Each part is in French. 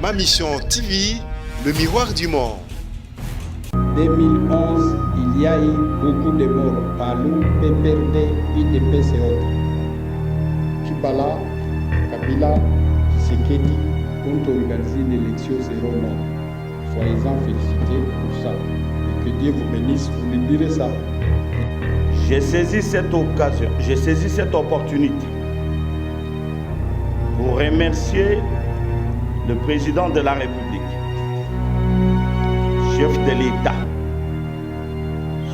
Ma Mission TV, le miroir du monde. 2011, il y a eu beaucoup de morts. Palou, PPRD, UDPS et autres. Tshibala, Kabila, Tshisekedi ont organisé une élection zéro mort. Soyez-en félicités pour ça. Et que Dieu vous bénisse, vous me direz ça. J'ai saisi cette occasion, j'ai saisi cette opportunité pour remercier le président de la République, chef de l'État,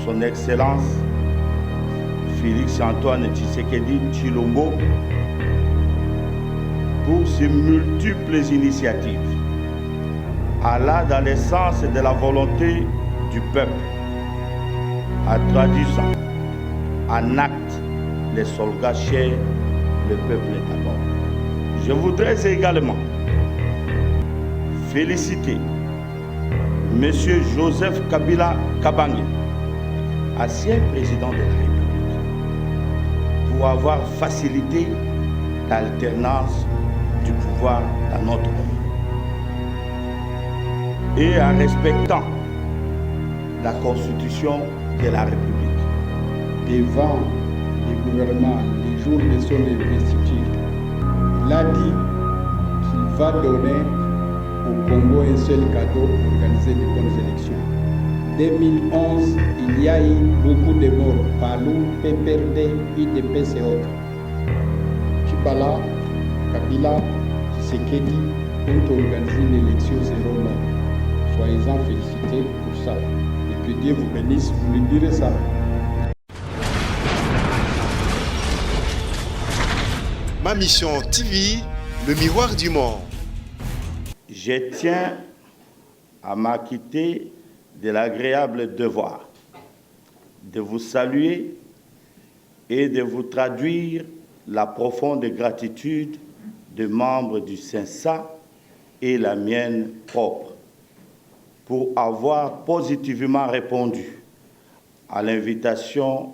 son Excellence Félix-Antoine Tshisekedi Tshilombo, pour ses multiples initiatives, allant dans le sens de la volonté du peuple, en traduisant en acte les soldats chers, le peuple d'abord. Je voudrais également féliciter M. Joseph Kabila Kabange, ancien président de la République, pour avoir facilité l'alternance du pouvoir dans notre pays et en respectant la Constitution de la République. Devant le gouvernement, les jours de son investiture, il a dit qu'il va donner au Congo un seul cadeau, organiser de bonnes élections. 2011, il y a eu beaucoup de morts. Palou, PPRD, UDPS et autres. Tshibala, Kabila, Tshisekedi ont organisé une élection zéro mort. Soyez-en félicités pour ça. Et que Dieu vous bénisse, vous me direz ça. Ma Mission TV, le miroir du monde. Je tiens à m'acquitter de l'agréable devoir de vous saluer et de vous traduire la profonde gratitude des membres du CENSA et la mienne propre pour avoir positivement répondu à l'invitation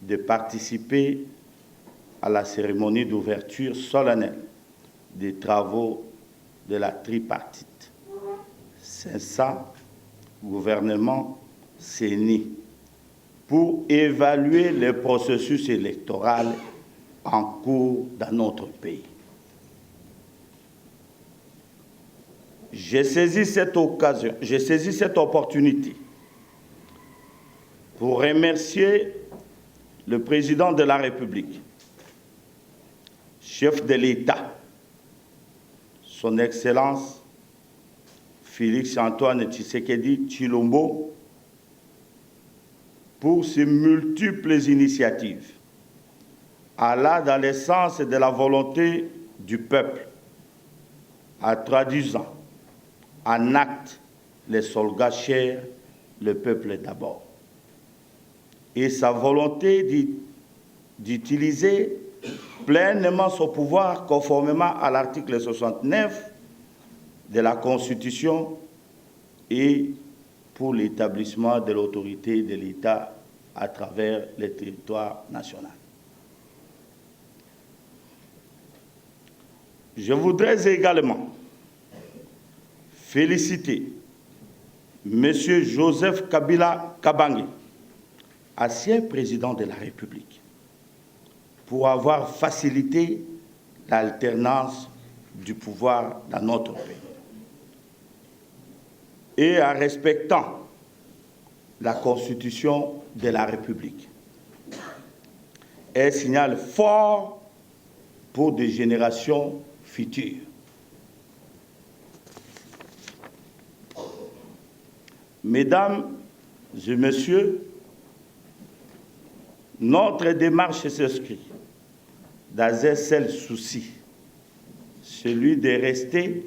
de participer à la cérémonie d'ouverture solennelle des travaux de la tripartite. CENSA, gouvernement, CENI, pour évaluer le processus électoral en cours dans notre pays. J'ai saisi cette occasion, j'ai saisi cette opportunité pour remercier le président de la République, chef de l'État, son Excellence Félix-Antoine Tshisekedi Tshilombo, pour ses multiples initiatives, allant dans le sens de la volonté du peuple, en traduisant en acte les soldats chers, le peuple d'abord, et sa volonté d'utiliser pleinement son pouvoir conformément à l'article 69 de la Constitution et pour l'établissement de l'autorité de l'État à travers le territoire national. Je voudrais également féliciter M. Joseph Kabila Kabange, ancien président de la République, pour avoir facilité l'alternance du pouvoir dans notre pays et en respectant la Constitution de la République. Un signal fort pour des générations futures. Mesdames et messieurs, notre démarche s'inscrit dans un seul souci, celui de rester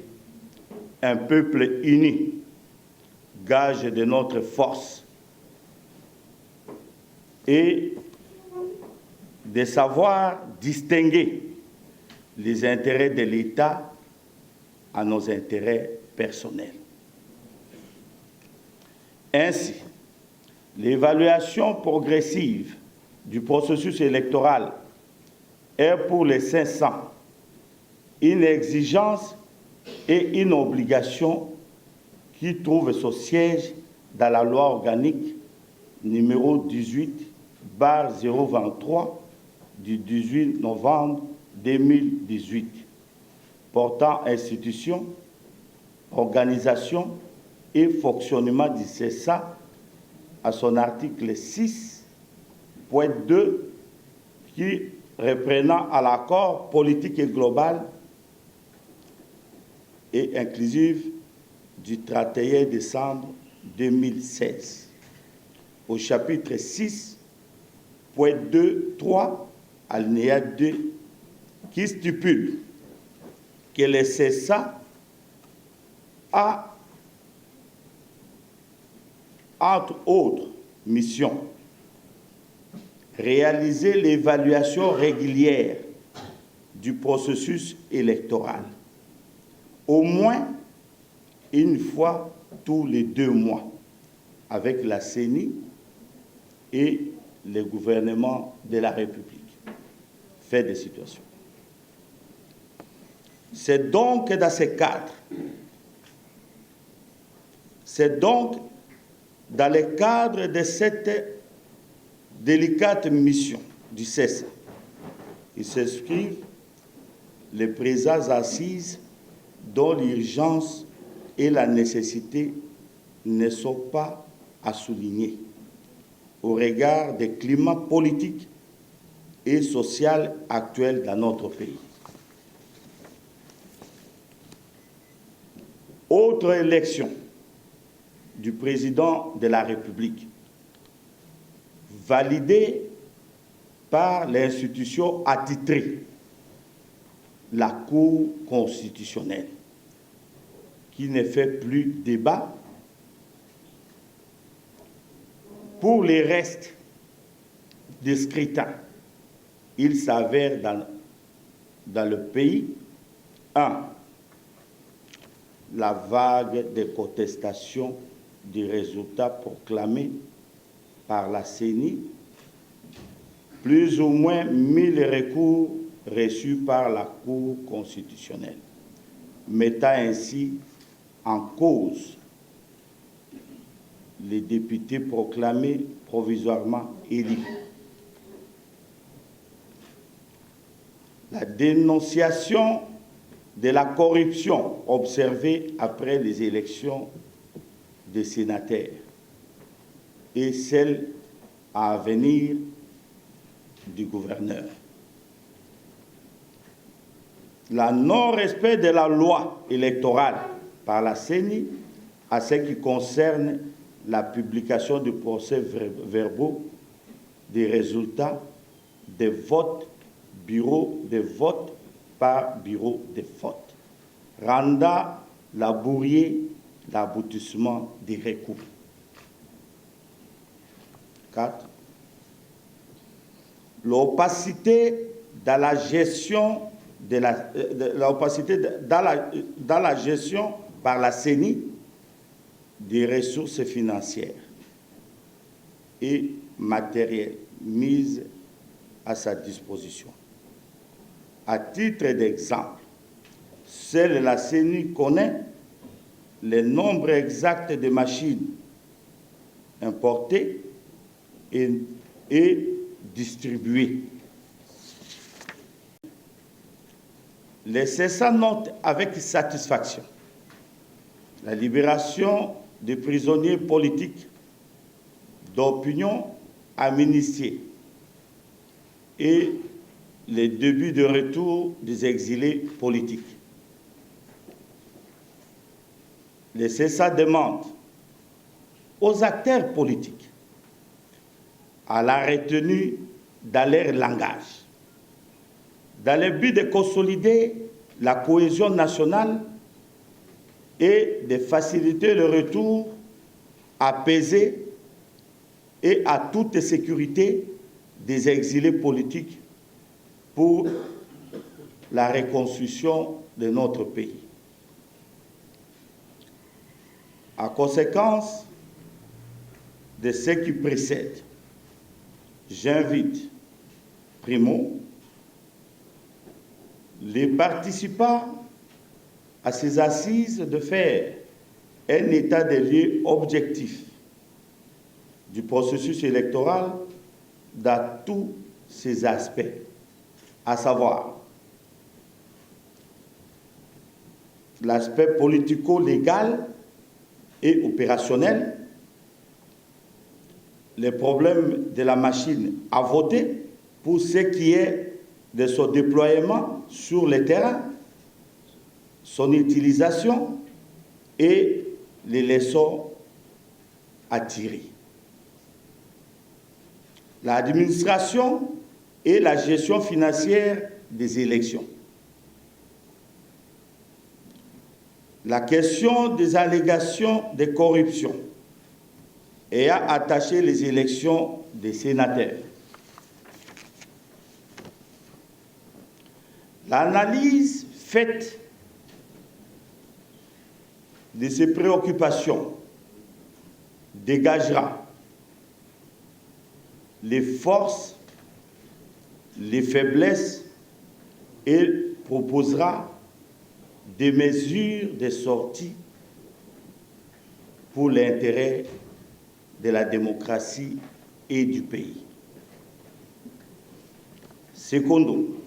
un peuple uni, gage de notre force, et de savoir distinguer les intérêts de l'État à nos intérêts personnels. Ainsi, l'évaluation progressive du processus électoral est pour les 500 une exigence est une obligation qui trouve son siège dans la loi organique numéro 18/023 du 18 novembre 2018 portant institution, organisation et fonctionnement du CESA à son article 6.2 qui reprenant à l'accord politique et global et inclusif du 31 décembre 2016. Au chapitre 6.2.3, alinéa 2, qui stipule que le CESA a, entre autres missions, réaliser l'évaluation régulière du processus électoral, au moins une fois tous les 2 mois, avec la CENI et le gouvernement de la République. Fait de situation. C'est donc dans ce cadre, c'est donc dans le cadre de cette délicate mission du CESA, ils s'inscrivent les présentes assises dont l'urgence et la nécessité ne sont pas à souligner au regard des climats politiques et social actuel dans notre pays. Autre élection du président de la République, validée par l'institution attitrée, la Cour constitutionnelle, qui ne fait plus débat. Pour les restes des scrutins, il s'avère dans le pays, 1. La vague de contestation des résultats proclamés par la CENI, plus ou moins 1000 recours reçus par la Cour constitutionnelle, mettant ainsi en cause les députés proclamés provisoirement élus. La dénonciation de la corruption observée après les élections des sénateurs et celle à venir du gouverneur. La non-respect de la loi électorale par la CENI à ce qui concerne la publication de procès-verbaux des résultats des votes, bureau de vote par bureau de vote, rendant laborieux l'aboutissement des recours. 4. L'opacité dans la gestion dans la gestion par la CENI des ressources financières et matérielles mises à sa disposition. À titre d'exemple, seule la CENI connaît le nombre exact de machines importées et distribuées. Le CESA note avec satisfaction la libération des prisonniers politiques d'opinion amnistiés et les débuts de retour des exilés politiques. Le CESA demande aux acteurs politiques à la retenue dans leur langage, dans le but de consolider la cohésion nationale et de faciliter le retour apaisé et à toute sécurité des exilés politiques pour la reconstruction de notre pays. En conséquence de ce qui précède, j'invite, primo, les participants à ces assises de faire un état des lieux objectif du processus électoral dans tous ses aspects, à savoir l'aspect politico-légal et opérationnel, les problèmes de la machine à voter pour ce qui est de son déploiement sur le terrain, son utilisation et les leçons à tirer. L'administration et la gestion financière des élections. La question des allégations de corruption ayant attaché les élections des sénateurs. L'analyse faite de ces préoccupations dégagera les forces, les faiblesses et proposera des mesures de sortie pour l'intérêt de la démocratie et du pays. Secondo,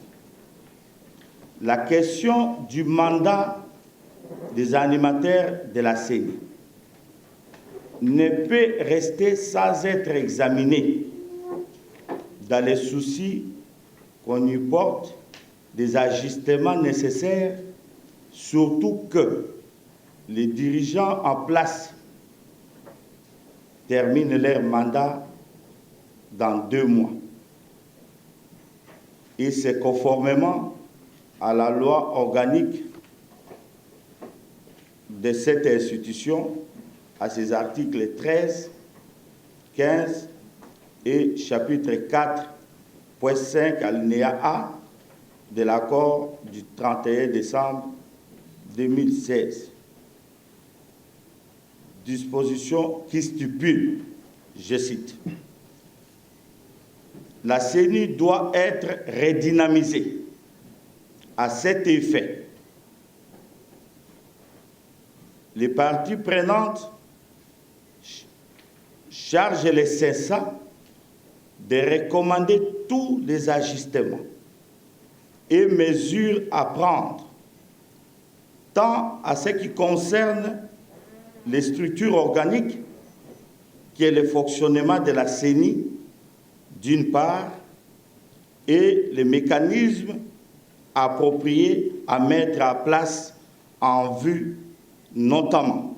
la question du mandat des animateurs de la CENI ne peut rester sans être examinée dans les soucis qu'on y porte des ajustements nécessaires, surtout que les dirigeants en place terminent leur mandat dans 2 mois. Et c'est conformément à la loi organique de cette institution, à ses articles 13, 15 et chapitre 4.5 alinéa A de l'accord du 31 décembre 2016. Disposition qui stipule, je cite, « La CENI doit être redynamisée. À cet effet, les parties prenantes chargent les CENSA de recommander tous les ajustements et mesures à prendre, tant à ce qui concerne les structures organiques qui est le fonctionnement de la CENI, d'une part, et les mécanismes appropriés à mettre en place en vue notamment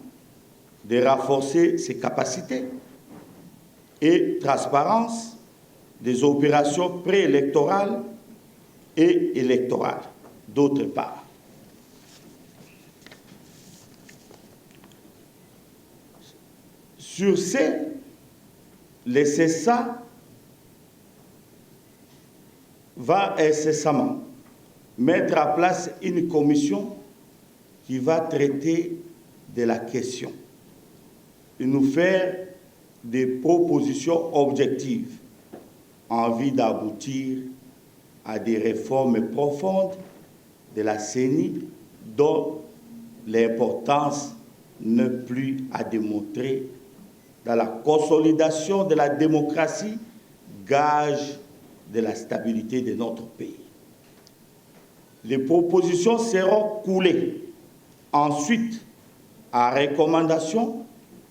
de renforcer ses capacités et transparence des opérations préélectorales et électorales, d'autre part. Sur ce, le CESA va incessamment mettre en place une commission qui va traiter de la question et nous faire des propositions objectives en vue d'aboutir à des réformes profondes de la CENI dont l'importance n'est plus à démontrer dans la consolidation de la démocratie, gage de la stabilité de notre pays. Les propositions seront coulées ensuite à recommandations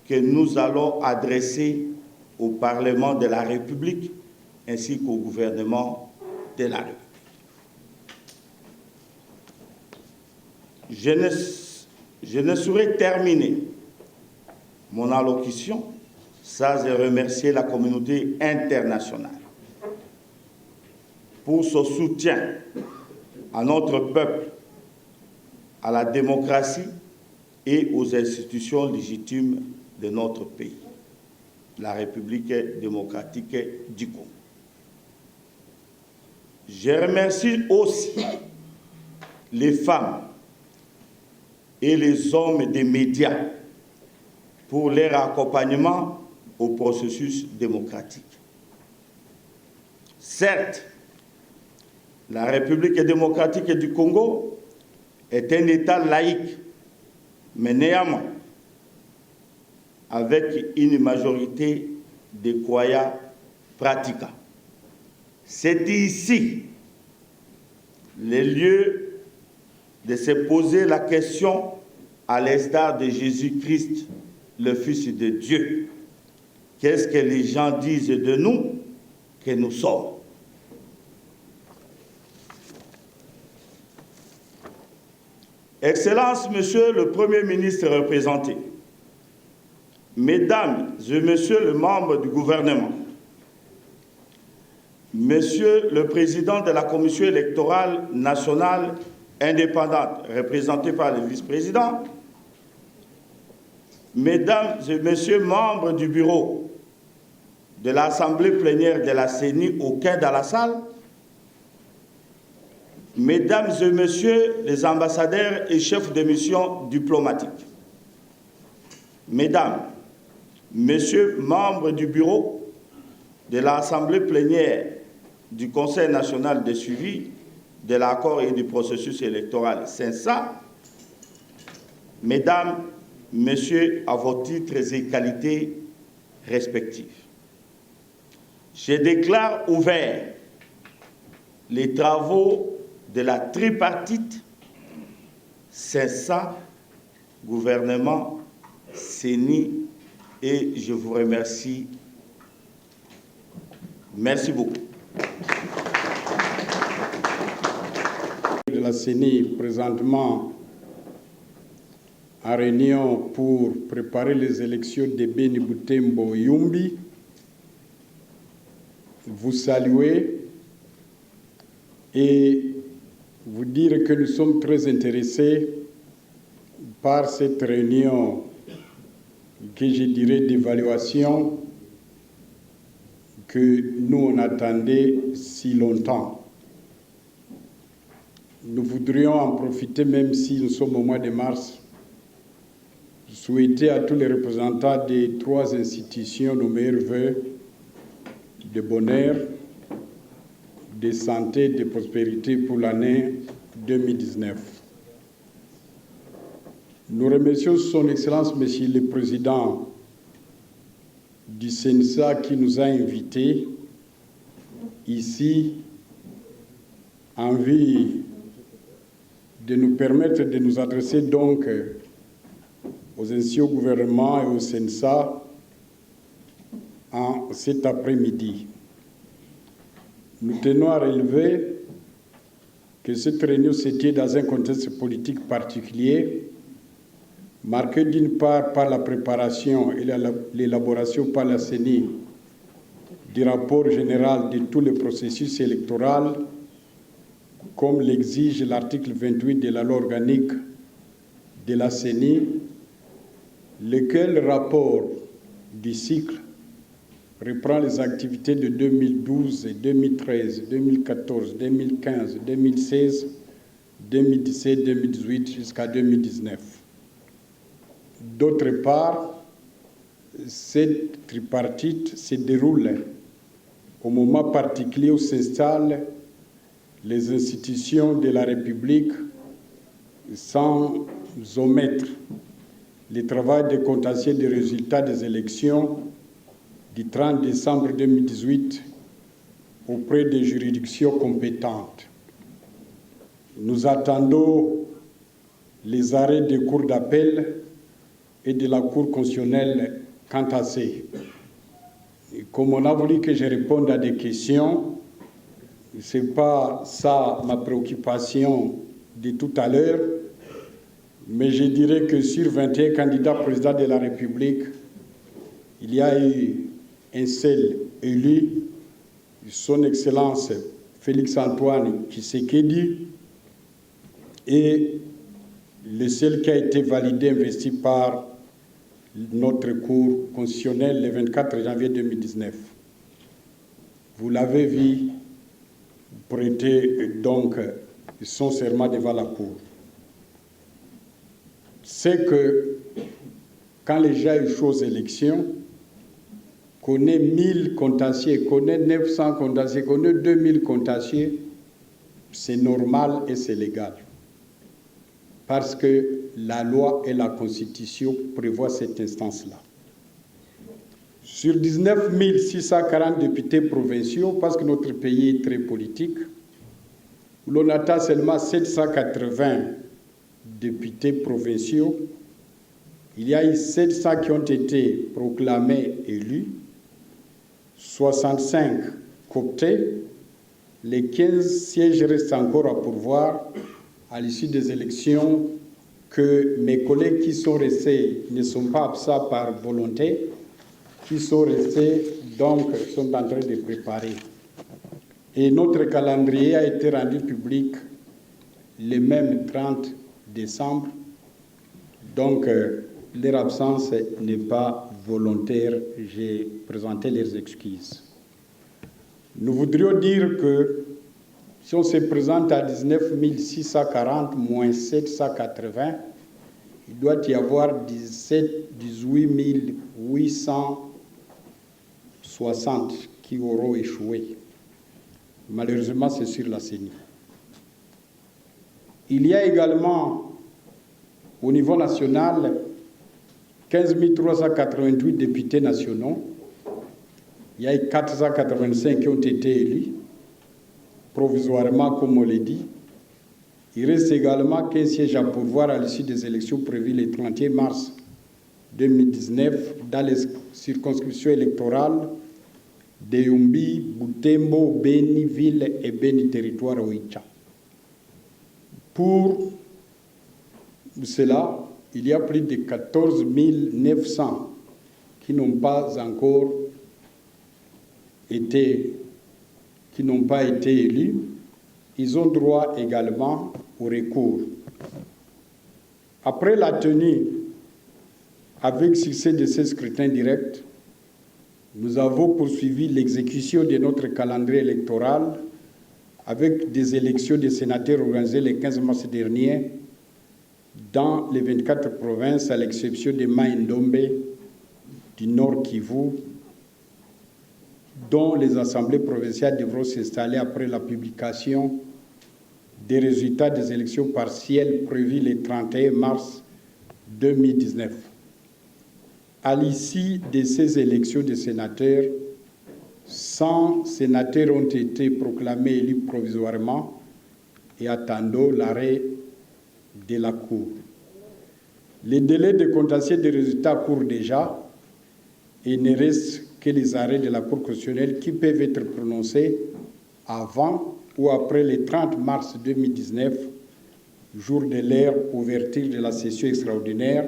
que nous allons adresser au Parlement de la République ainsi qu'au gouvernement de la République. Je ne saurais terminer mon allocution sans remercier la communauté internationale pour son soutien à notre peuple, à la démocratie et aux institutions légitimes de notre pays, la République démocratique du Congo. Je remercie aussi les femmes et les hommes des médias pour leur accompagnement au processus démocratique. Certes, la République démocratique du Congo est un État laïque, mais néanmoins, avec une majorité de croyants pratiquants. C'est ici le lieu de se poser la question à l'instar de Jésus-Christ, le Fils de Dieu. Qu'est-ce que les gens disent de nous que nous sommes? Excellences, Monsieur le Premier ministre représenté, Mesdames et Messieurs les membres du gouvernement, Monsieur le Président de la Commission électorale nationale indépendante, représenté par le vice-président, Mesdames et Messieurs membres du bureau de l'Assemblée plénière de la CENI, aucun dans la salle, Mesdames et Messieurs les ambassadeurs et chefs de mission diplomatiques, Mesdames, Messieurs membres du bureau de l'Assemblée plénière du Conseil national de suivi de l'accord et du processus électoral CENSA, Mesdames, Messieurs, à vos titres et qualités respectifs, je déclare ouverts les travaux de la tripartite CENSA, gouvernement, CENI, et je vous remercie. Merci beaucoup. De la CENI, présentement en réunion pour préparer les élections de Beni Butembo Yumbi, vous saluer et vous dire que nous sommes très intéressés par cette réunion que je dirais d'évaluation que nous on attendait si longtemps. Nous voudrions en profiter, même si nous sommes au mois de mars, souhaiter à tous les représentants des trois institutions nos meilleurs vœux de bonheur, de santé, de prospérité pour l'année 2019. Nous remercions Son Excellence, Monsieur le Président du CENSA, qui nous a invités ici en vue de nous permettre de nous adresser donc aux institutions au gouvernement et au CENSA en cet après-midi. Nous tenons à relever que cette réunion s'était dans un contexte politique particulier, marqué d'une part par la préparation et l'élaboration par la CENI du rapport général de tout le processus électoral, comme l'exige l'article 28 de la loi organique de la CENI, lequel rapport du cycle reprend les activités de 2012, 2013, 2014, 2015, 2016, 2017, 2018 jusqu'à 2019. D'autre part, cette tripartite se déroule au moment particulier où s'installent les institutions de la République sans omettre le travail de contentieux des résultats des élections du 30 décembre 2018 auprès des juridictions compétentes. Nous attendons les arrêts des cours d'appel et de la Cour constitutionnelle quant à ces. Comme on a voulu que je réponde à des questions, ce n'est pas ça ma préoccupation de tout à l'heure, mais je dirais que sur 21 candidats présidents de la République, il y a eu un seul élu, Son Excellence Félix-Antoine Tshisekedi, et le seul qui a été validé, investi par notre Cour constitutionnelle le 24 janvier 2019. Vous l'avez vu prêter donc son serment devant la Cour. C'est que quand les gens échouent aux élections, qu'on ait 1000 contentieux, qu'on ait 900 contentieux, qu'on ait 2000 contentieux, c'est normal et c'est légal. parce que la loi et la Constitution prévoient cette instance-là. Sur 19 640 députés provinciaux, parce que notre pays est très politique, l'on atteint seulement 780 députés provinciaux. Il y a eu 700 qui ont été proclamés élus, 65 cooptés. Les 15 sièges restent encore à pourvoir à l'issue des élections que mes collègues qui sont restés ne sont pas absents par volonté, qui sont restés, donc, sont en train de préparer. Et notre calendrier a été rendu public le même 30 décembre. Donc, leur absence n'est pas volontaire. J'ai présenté leurs excuses. Nous voudrions dire que si on se présente à 19 640 moins 780, il doit y avoir 18 860 qui auront échoué. Malheureusement, c'est sur la CENI. Il y a également, au niveau national, 15 388 députés nationaux. Il y a 485 qui ont été élus, provisoirement, comme on l'a dit. Il reste également 15 sièges à pourvoir à l'issue des élections prévues le 31 mars 2019 dans les circonscriptions électorales de Yumbi, Butembo, Beni Ville et Beni Territoire Oicha. Pour cela, il y a plus de 14 900 qui n'ont pas encore été élus. Ils ont droit également au recours. Après la tenue avec succès de ces scrutins directs, nous avons poursuivi l'exécution de notre calendrier électoral avec des élections des sénateurs organisées le 15 mars dernier dans les 24 provinces, à l'exception de Mai-Ndombe, du Nord Kivu, dont les assemblées provinciales devront s'installer après la publication des résultats des élections partielles prévues le 31 mars 2019. À l'issue de ces élections de sénateurs, 100 sénateurs ont été proclamés élus provisoirement et attendant l'arrêt de la Cour. Les délais de contentieux des résultats courent déjà et il ne reste que les arrêts de la Cour constitutionnelle qui peuvent être prononcés avant ou après le 30 mars 2019, jour de l'heure ouverture de la session extraordinaire,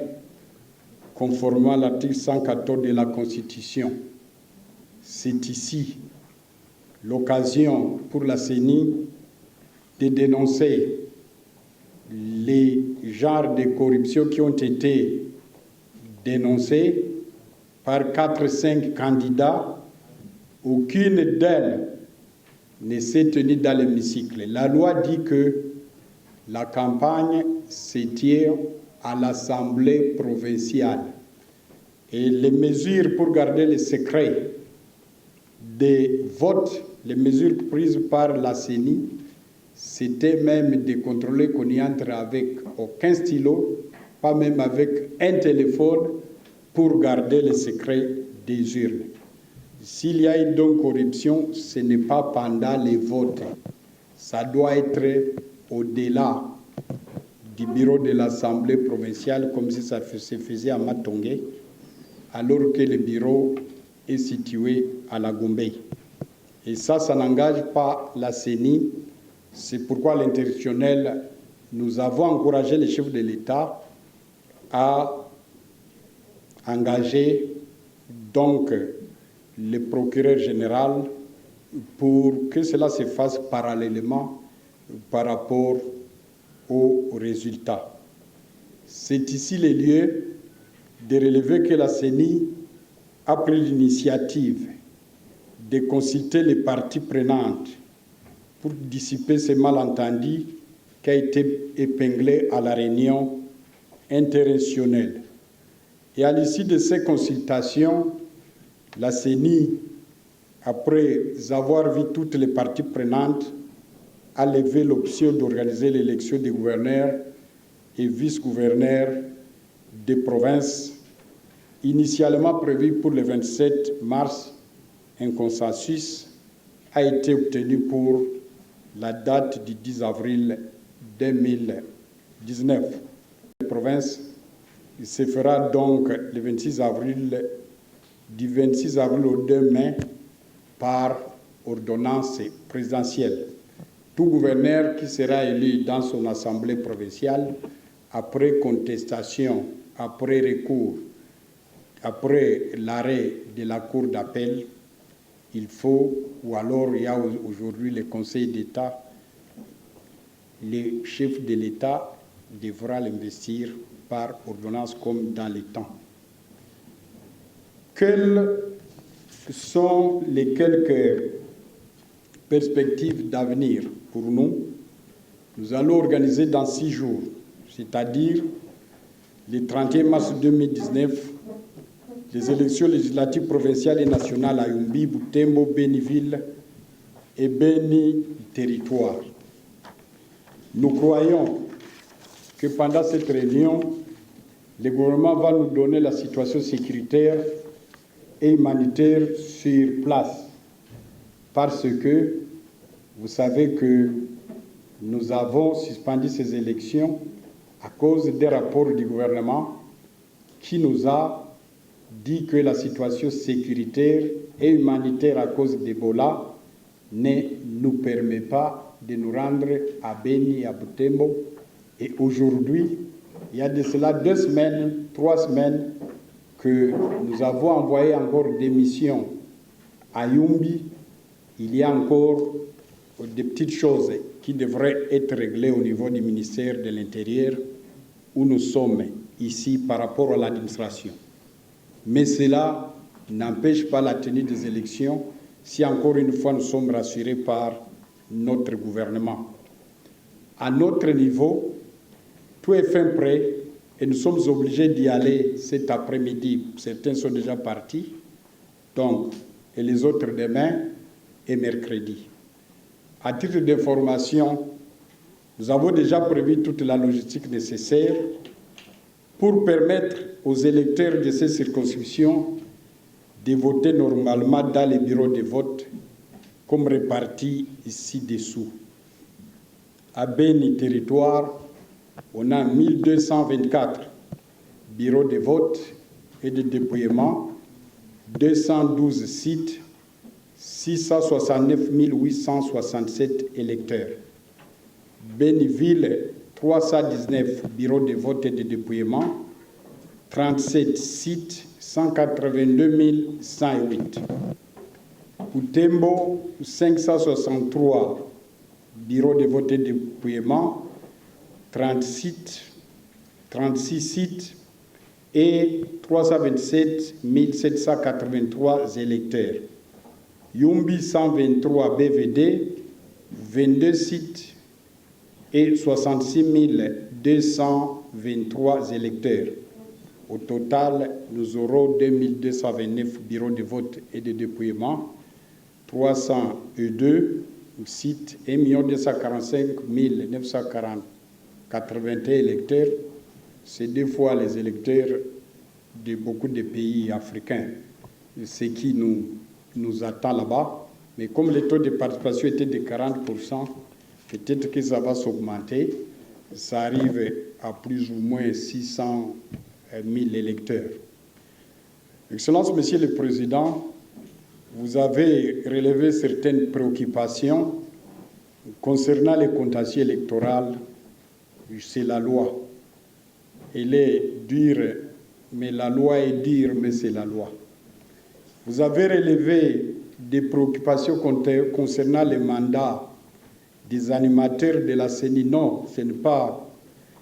conformément à l'article 114 de la Constitution. C'est ici l'occasion pour la CENI de dénoncer les genres de corruption qui ont été dénoncés par 4-5 candidats. Aucune d'elles ne s'est tenue dans l'hémicycle. La loi dit que la campagne se tient à l'Assemblée provinciale. Et les mesures pour garder le secret des votes, les mesures prises par la CENI, c'était même de contrôler qu'on y entre avec aucun stylo, pas même avec un téléphone, pour garder le secret des urnes. S'il y a eu donc corruption, ce n'est pas pendant les votes. Ça doit être au-delà du bureau de l'Assemblée provinciale, comme si ça se faisait à Matongé, alors que le bureau est situé à la Gombe. Et ça n'engage pas la CENI. C'est pourquoi à l'international, nous avons encouragé les chefs de l'État à engager donc le procureur général pour que cela se fasse parallèlement par rapport aux résultats. C'est ici le lieu de relever que la CENI a pris l'initiative de consulter les parties prenantes pour dissiper ces malentendus qui a été épinglé à la réunion interrégionale. Et à l'issue de ces consultations, la CENI, après avoir vu toutes les parties prenantes, a levé l'option d'organiser l'élection des gouverneurs et vice-gouverneurs des provinces. Initialement prévu pour le 27 mars, un consensus a été obtenu pour la date du 10 avril 2019. La province se fera donc le 26 avril, du 26 avril au 2 mai par ordonnance présidentielle. Tout gouverneur qui sera élu dans son assemblée provinciale, après contestation, après recours, après l'arrêt de la Cour d'appel, il faut, ou alors il y a aujourd'hui le Conseil d'État, le chef de l'État devra l'investir par ordonnance comme dans les temps. Quelles sont les quelques perspectives d'avenir pour nous? Nous allons organiser dans 6 jours, c'est-à-dire le 31 mars 2019, les élections législatives provinciales et nationales à Yumbi, Butembo, Béniville et Béni Territoire. Nous croyons que pendant cette réunion, le gouvernement va nous donner la situation sécuritaire et humanitaire sur place. Parce que vous savez que nous avons suspendu ces élections à cause des rapports du gouvernement qui nous a dit que la situation sécuritaire et humanitaire à cause d'Ebola ne nous permet pas de nous rendre à Béni, à Butembo. Et aujourd'hui, il y a de cela 2 semaines, 3 semaines, que nous avons envoyé encore des missions à Yumbi. Il y a encore des petites choses qui devraient être réglées au niveau du ministère de l'Intérieur, où nous sommes ici par rapport à l'administration. Mais cela n'empêche pas la tenue des élections si encore une fois nous sommes rassurés par notre gouvernement. À notre niveau, tout est fin prêt et nous sommes obligés d'y aller cet après-midi. Certains sont déjà partis, donc, et les autres demain et mercredi. À titre d'information, nous avons déjà prévu toute la logistique nécessaire pour permettre aux électeurs de ces circonscriptions de voter normalement dans les bureaux de vote comme répartis ici-dessous. À Béni Territoire, on a 1224 bureaux de vote et de dépouillement, 212 sites, 669 867 électeurs. Béniville, 319 bureaux de vote et de dépouillement, 37 sites, 182 108. Butembo, 563 bureaux de vote et de dépouillement, 36 sites et 327 783 électeurs. Yumbi, 123 BVD, 22 sites et 66 223 électeurs. Au total, nous aurons 2229 bureaux de vote et de dépouillement, 302 sites et 1 245 981 électeurs. C'est 2 fois les électeurs de beaucoup de pays africains, ce qui nous attend là-bas. Mais comme le taux de participation était de 40%, peut-être que ça va s'augmenter. Ça arrive à plus ou moins 600 000 électeurs. Excellence, Monsieur le Président, vous avez relevé certaines préoccupations concernant les contentieux électoraux. C'est la loi. Elle est dure, mais la loi est dure, mais c'est la loi. Vous avez relevé des préoccupations concernant les mandats des animateurs de la CENI. Non, ce n'est pas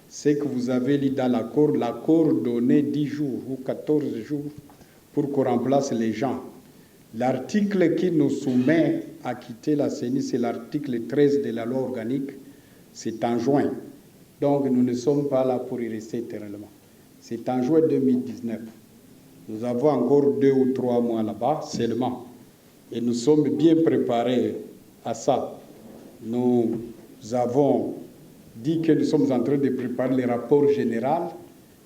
ce que vous avez lu dans l'accord. L'accord donnait 10 jours ou 14 jours pour qu'on remplace les gens. L'article qui nous soumet à quitter la CENI, c'est l'article 13 de la loi organique. C'est en juin. Donc nous ne sommes pas là pour y rester éternellement. C'est en juin 2019. Nous avons encore 2 ou 3 mois là-bas seulement. Et nous sommes bien préparés à ça. Nous avons dit que nous sommes en train de préparer le rapport général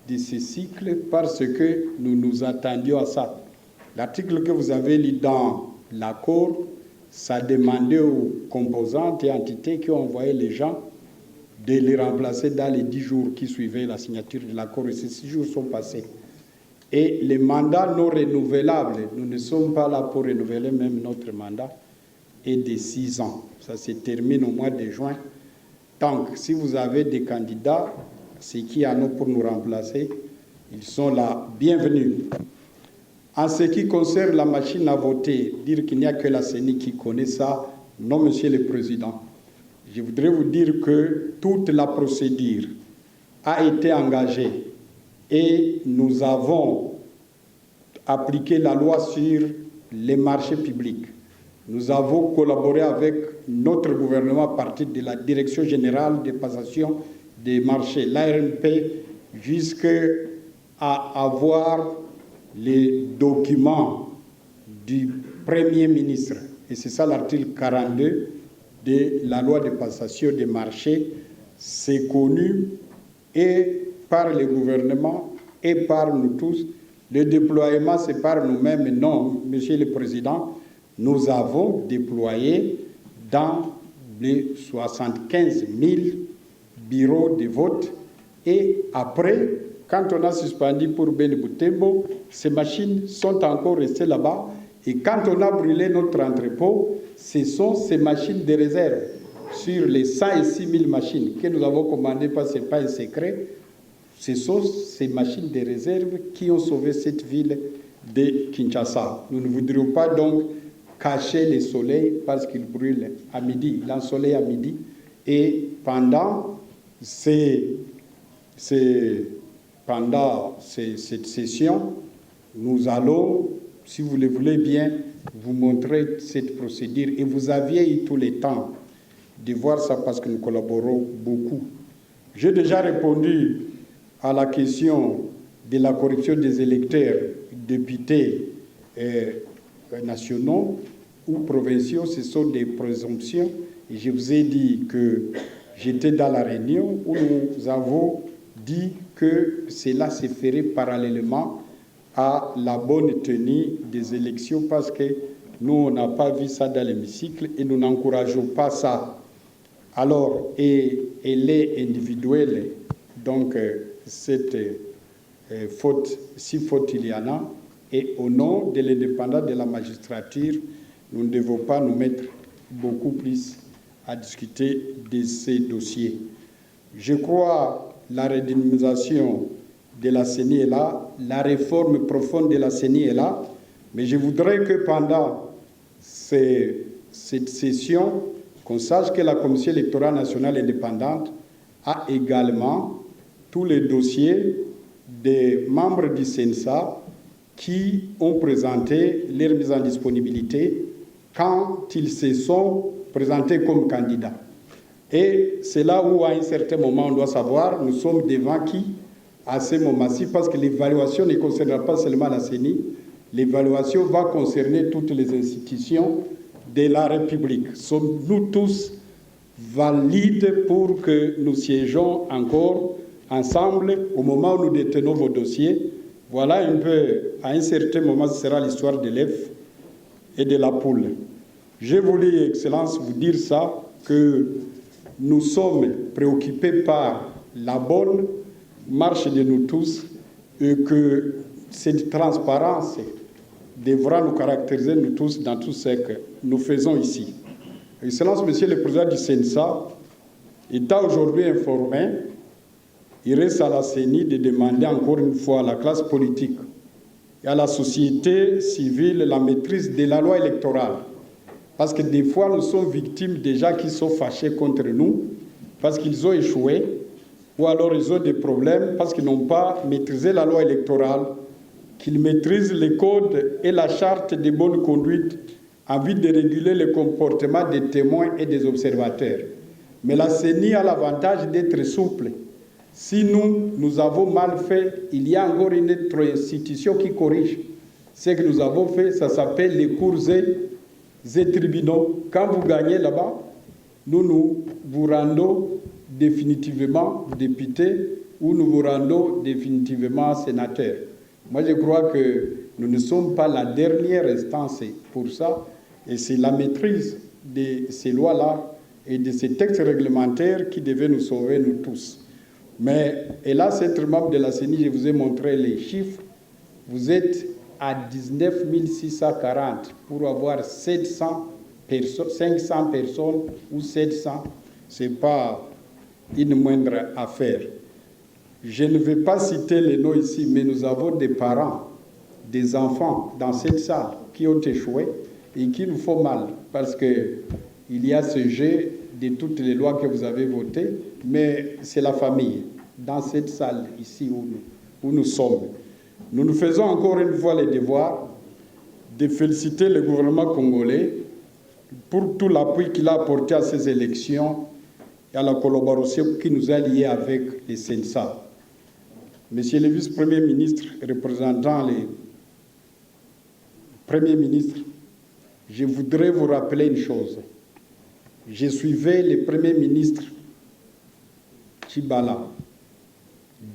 de ce cycle parce que nous nous attendions à ça. L'article que vous avez lu dans l'accord, ça demandait aux composantes et entités qui ont envoyé les gens de les remplacer dans les 10 jours qui suivaient la signature de l'accord. Et ces 6 jours sont passés. Et les mandats non renouvelables, nous ne sommes pas là pour renouveler même notre mandat, est de 6 ans. Ça se termine au mois de juin. Donc, si vous avez des candidats, ceux qui en ont pour nous remplacer, ils sont là, bienvenus. En ce qui concerne la machine à voter, dire qu'il n'y a que la CENI qui connaît ça, non, Monsieur le Président. Je voudrais vous dire que toute la procédure a été engagée et nous avons appliqué la loi sur les marchés publics. Nous avons collaboré avec notre gouvernement à partir de la Direction générale des passations des marchés, l'ARMP, jusqu'à avoir les documents du Premier ministre. Et c'est ça l'article 42 de la loi de passation des marchés. C'est connu et par le gouvernement et par nous tous. Le déploiement, c'est par nous-mêmes. Non, Monsieur le Président, nous avons déployé dans les 75 000 bureaux de vote. Et après, quand on a suspendu pour Beni Butembo, ces machines sont encore restées là-bas. Et quand on a brûlé notre entrepôt, ce sont ces machines de réserve. Sur les 106 000 machines que nous avons commandées, parce que ce n'est pas un secret, ce sont ces machines de réserve qui ont sauvé cette ville de Kinshasa. Nous ne voudrions pas donc cacher le soleil parce qu'il brûle à midi, l'ensoleil à midi. Et pendant cette session, nous allons, si vous le voulez bien, vous montrer cette procédure. Et vous aviez eu tout le temps de voir ça parce que nous collaborons beaucoup. J'ai déjà répondu à la question de la corruption des électeurs, députés nationaux ou provinciaux. Ce sont des présomptions. Et je vous ai dit que j'étais dans la réunion où nous avons dit que cela se ferait parallèlement à la bonne tenue des élections parce que nous, on n'a pas vu ça dans l'hémicycle et nous n'encourageons pas ça. Alors, et elle est individuelle, donc cette faute, si faute il y en a, et au nom de l'indépendance de la magistrature, nous ne devons pas nous mettre beaucoup plus à discuter de ces dossiers. Je crois la redynamisation de la CENI est là, la réforme profonde de la CENI est là, mais je voudrais que pendant cette session, qu'on sache que la Commission électorale nationale indépendante a également tous les dossiers des membres du CENSA qui ont présenté leur mise en disponibilité quand ils se sont présentés comme candidats. Et c'est là où, à un certain moment, on doit savoir, nous sommes devant qui à ce moment-ci, parce que l'évaluation ne concernera pas seulement la CENI, l'évaluation va concerner toutes les institutions de la République. Sommes-nous tous valides pour que nous siégeons encore ensemble au moment où nous détenons vos dossiers? Voilà un peu, à un certain moment, ce sera l'histoire de l'œuf et de la poule. J'ai voulu, Excellence, vous dire ça, que nous sommes préoccupés par la bonne marche de nous tous et que cette transparence devra nous caractériser, nous tous, dans tout ce que nous faisons ici. Excellence, Monsieur le Président du CENSA, étant aujourd'hui informé, il reste à la CENI de demander encore une fois à la classe politique et à la société civile la maîtrise de la loi électorale. Parce que des fois, nous sommes victimes de gens qui sont fâchés contre nous parce qu'ils ont échoué ou alors ils ont des problèmes parce qu'ils n'ont pas maîtrisé la loi électorale, qu'ils maîtrisent les codes et la charte de bonne conduite en vue de réguler le comportement des témoins et des observateurs. Mais la CENI a l'avantage d'être souple. Si nous avons mal fait, il y a encore une autre institution qui corrige. Ce que nous avons fait, ça s'appelle les cours et tribunaux. Quand vous gagnez là-bas, nous vous rendons définitivement député ou nous vous rendons définitivement sénateur. Moi, je crois que nous ne sommes pas la dernière instance pour ça, et c'est la maîtrise de ces lois-là et de ces textes réglementaires qui devaient nous sauver, nous tous. Mais, hélas, être membre de la CENI, je vous ai montré les chiffres, vous êtes à 19 640 pour avoir 500 personnes ou 700, ce n'est pas une moindre affaire. Je ne vais pas citer les noms ici, mais nous avons des parents, des enfants dans cette salle qui ont échoué et qui nous font mal parce qu'il y a ce jeu de toutes les lois que vous avez votées, mais c'est la famille dans cette salle ici où nous sommes. Nous nous faisons encore une fois le devoir de féliciter le gouvernement congolais pour tout l'appui qu'il a apporté à ces élections et à la collaboration qui nous a liés avec les CENSA. Monsieur le vice-premier ministre, représentant les premiers ministres, je voudrais vous rappeler une chose. Je suivais le premier ministre Tshibala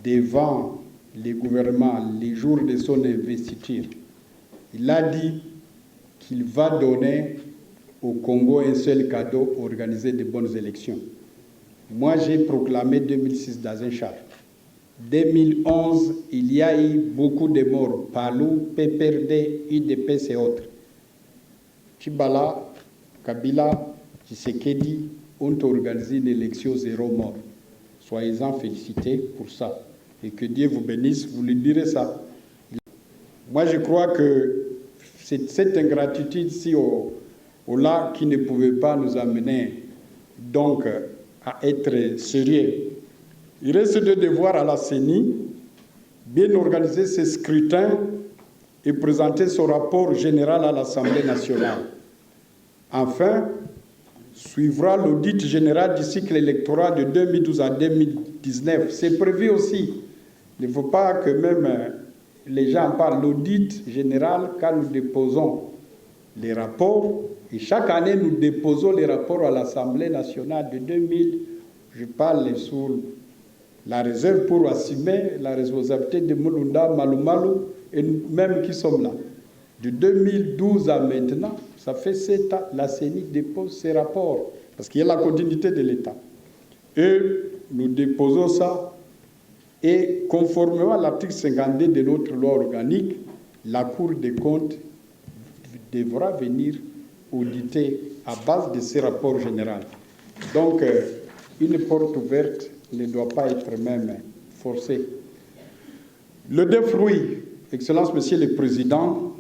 devant le gouvernement les jours de son investiture. Il a dit qu'il va donner au Congo un seul cadeau, organiser de bonnes élections. Moi, j'ai proclamé 2006 dans un char. 2011, il y a eu beaucoup de morts, Palou, PPRD, UDPS et autres. Tshibala, Kabila, Tshisekedi ont organisé une élection zéro mort. Soyez-en félicités pour ça. Et que Dieu vous bénisse, vous lui direz ça. Moi, je crois que c'est cette ingratitude-ci au-là qui ne pouvait pas nous amener donc à être sérieux. Il reste de devoir à la CENI bien organiser ses scrutins et présenter son rapport général à l'Assemblée nationale. Enfin, suivra l'audit général du cycle électoral de 2012 à 2019. C'est prévu aussi. Il ne faut pas que même les gens parlent l'audit général quand nous déposons les rapports. Et chaque année, nous déposons les rapports à l'Assemblée nationale de 2000. Je parle sous la réserve pour assumer la responsabilité de Mulunda, Malumalu et nous-mêmes qui sommes là. De 2012 à maintenant, ça fait 7 ans, la CENI dépose ses rapports, parce qu'il y a la continuité de l'État. Et nous déposons ça, et conformément à l'article 52 de notre loi organique, la Cour des comptes devra venir auditer à base de ces rapports généraux. Donc, une porte ouverte ne doit pas être même forcée. Le deux fruits, Excellence, Monsieur le Président,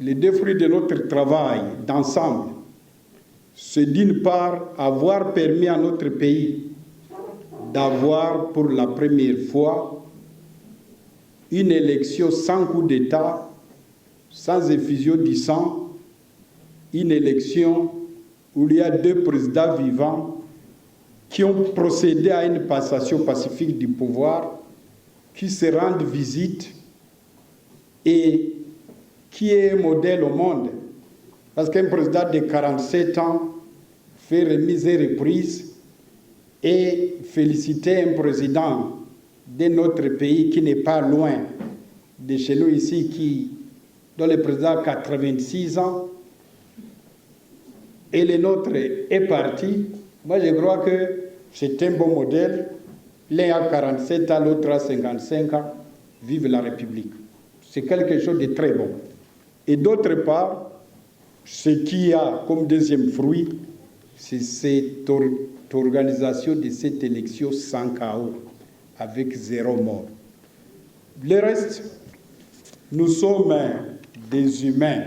les deux fruits de notre travail d'ensemble, c'est d'une part avoir permis à notre pays d'avoir pour la première fois une élection sans coup d'État, sans effusion du sang, une élection où il y a 2 présidents vivants qui ont procédé à une passation pacifique du pouvoir, qui se rendent visite et qui est un modèle au monde. Parce qu'un président de 47 ans fait remise et reprise et féliciter un président de notre pays qui n'est pas loin de chez nous ici, dont le président a 86 ans, et le nôtre est parti. Moi, je crois que c'est un bon modèle. L'un a 47 ans, l'autre a 55 ans. Vive la République. C'est quelque chose de très bon. Et d'autre part, ce qu'il y a comme deuxième fruit, c'est cette organisation de cette élection sans chaos, avec 0 mort. Le reste, nous sommes des humains.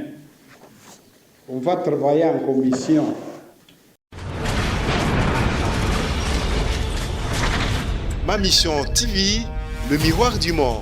On va travailler en commission. Ma mission TV, le miroir du monde.